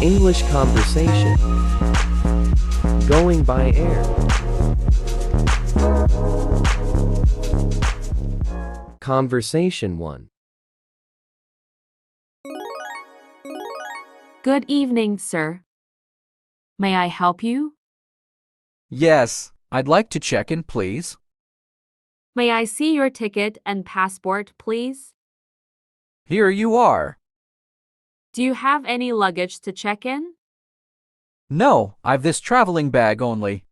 English conversation. Going by air. Conversation 1. Good evening, sir. May I help you? Yes, I'd like to check in, please. May I see your ticket and passport, please? Here you are. Do you have any luggage to check in? No, I've this traveling bag only.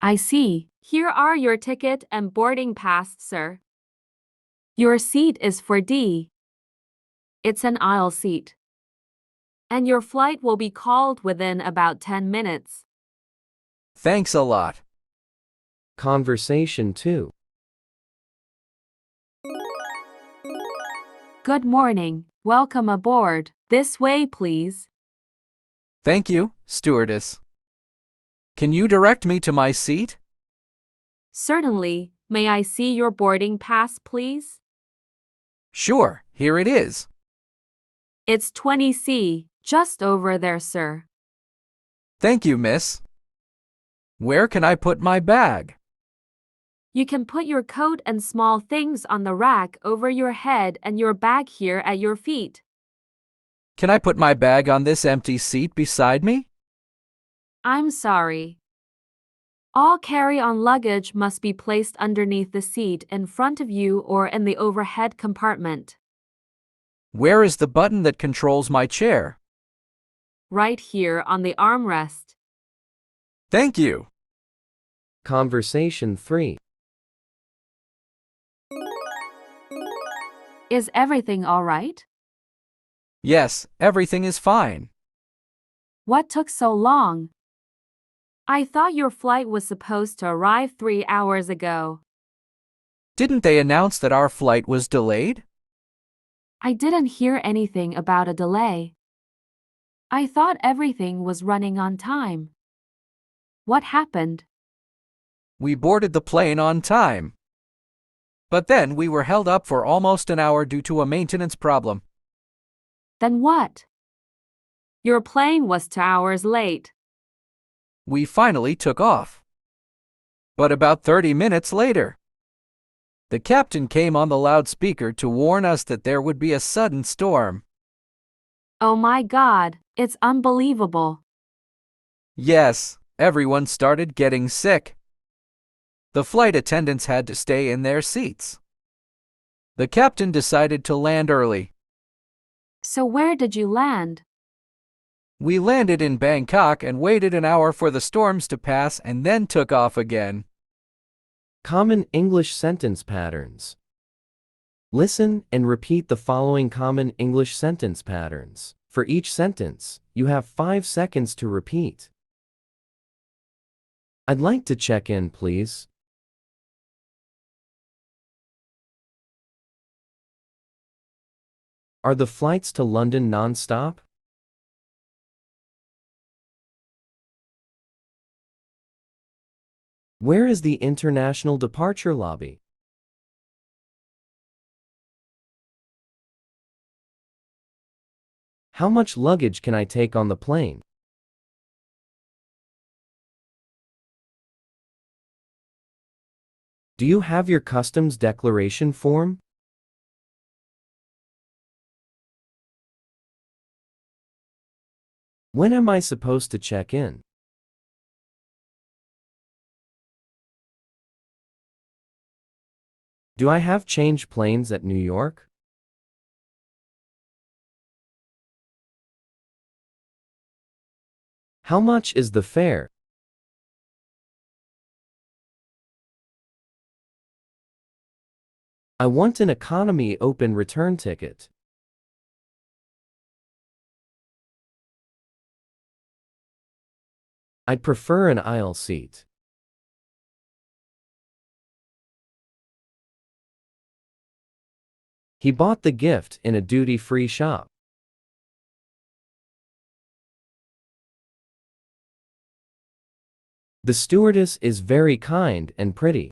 I see. Here are your ticket and boarding pass, sir. Your seat is for D. It's an aisle seat. And your flight will be called within about 10 minutes. Thanks a lot. Conversation 2. Good morning. Welcome aboard. This way, please. Thank you, stewardess. Can you direct me to my seat? Certainly. May I see your boarding pass, please? Sure, here it is. It's 20C, just over there, sir. Thank you, miss. Where can I put my bag? You can put your coat and small things on the rack over your head and your bag here at your feet. Can I put my bag on this empty seat beside me? I'm sorry. All carry-on luggage must be placed underneath the seat in front of you or in the overhead compartment. Where is the button that controls my chair? Right here on the armrest. Thank you. Conversation 3. Is everything all right? Yes, everything is fine. What took so long? I thought your flight was supposed to arrive 3 hours ago. Didn't they announce that our flight was delayed? I didn't hear anything about a delay. I thought everything was running on time. What happened? We boarded the plane on time. But then we were held up for almost an hour due to a maintenance problem. Then what? Your plane was 2 hours late. We finally took off. But about 30 minutes later, the captain came on the loudspeaker to warn us that there would be a sudden storm. Oh my God, it's unbelievable. Yes, everyone started getting sick. The flight attendants had to stay in their seats. The captain decided to land early. So where did you land? We landed in Bangkok and waited an hour for the storms to pass and then took off again. Common English sentence patterns. Listen and repeat the following common English sentence patterns. For each sentence, you have 5 seconds to repeat. I'd like to check in, please. Are the flights to London non-stop? Where is the international departure lobby? How much luggage can I take on the plane? Do you have your customs declaration form? When am I supposed to check in? Do I have change planes at New York? How much is the fare? I want an economy open return ticket. I'd prefer an aisle seat. He bought the gift in a duty-free shop. The stewardess is very kind and pretty.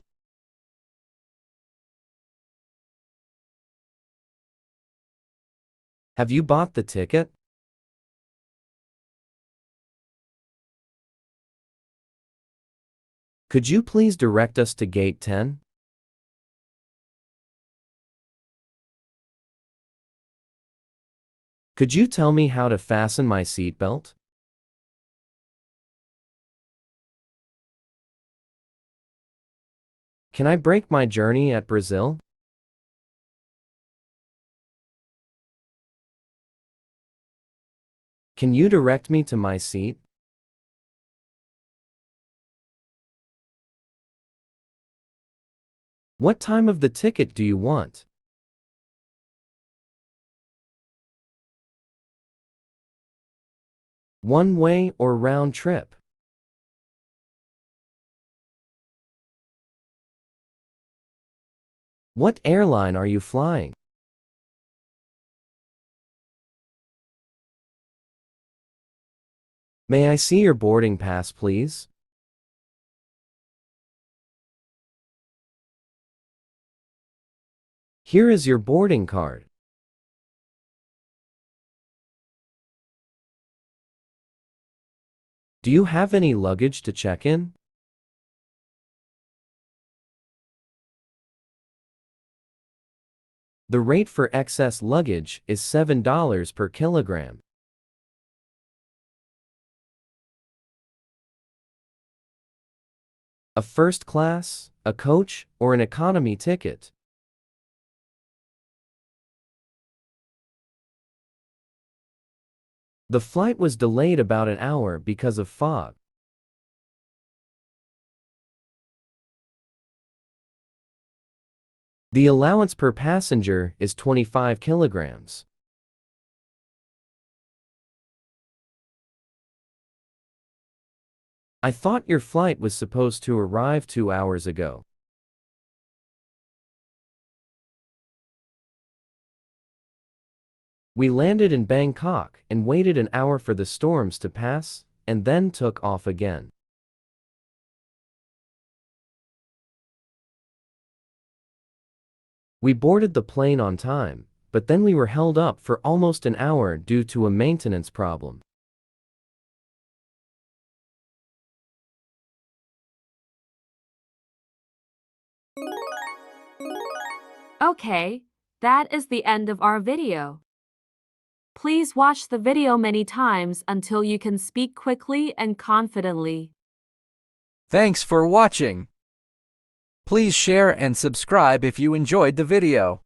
Have you bought the ticket? Could you please direct us to gate 10? Could you tell me how to fasten my seatbelt? Can I break my journey at Brazil? Can you direct me to my seat? What time of the ticket do you want? One way or round trip? What airline are you flying? May I see your boarding pass, please? Here is your boarding card. Do you have any luggage to check in? The rate for excess luggage is $7 per kilogram. A first class, a coach, or an economy ticket? The flight was delayed about an hour because of fog. The allowance per passenger is 25 kilograms. I thought your flight was supposed to arrive 2 hours ago. We landed in Bangkok and waited an hour for the storms to pass, and then took off again. We boarded the plane on time, but then we were held up for almost an hour due to a maintenance problem. Okay, that is the end of our video. Please watch the video many times until you can speak quickly and confidently. Thanks for watching. Please share and subscribe if you enjoyed the video.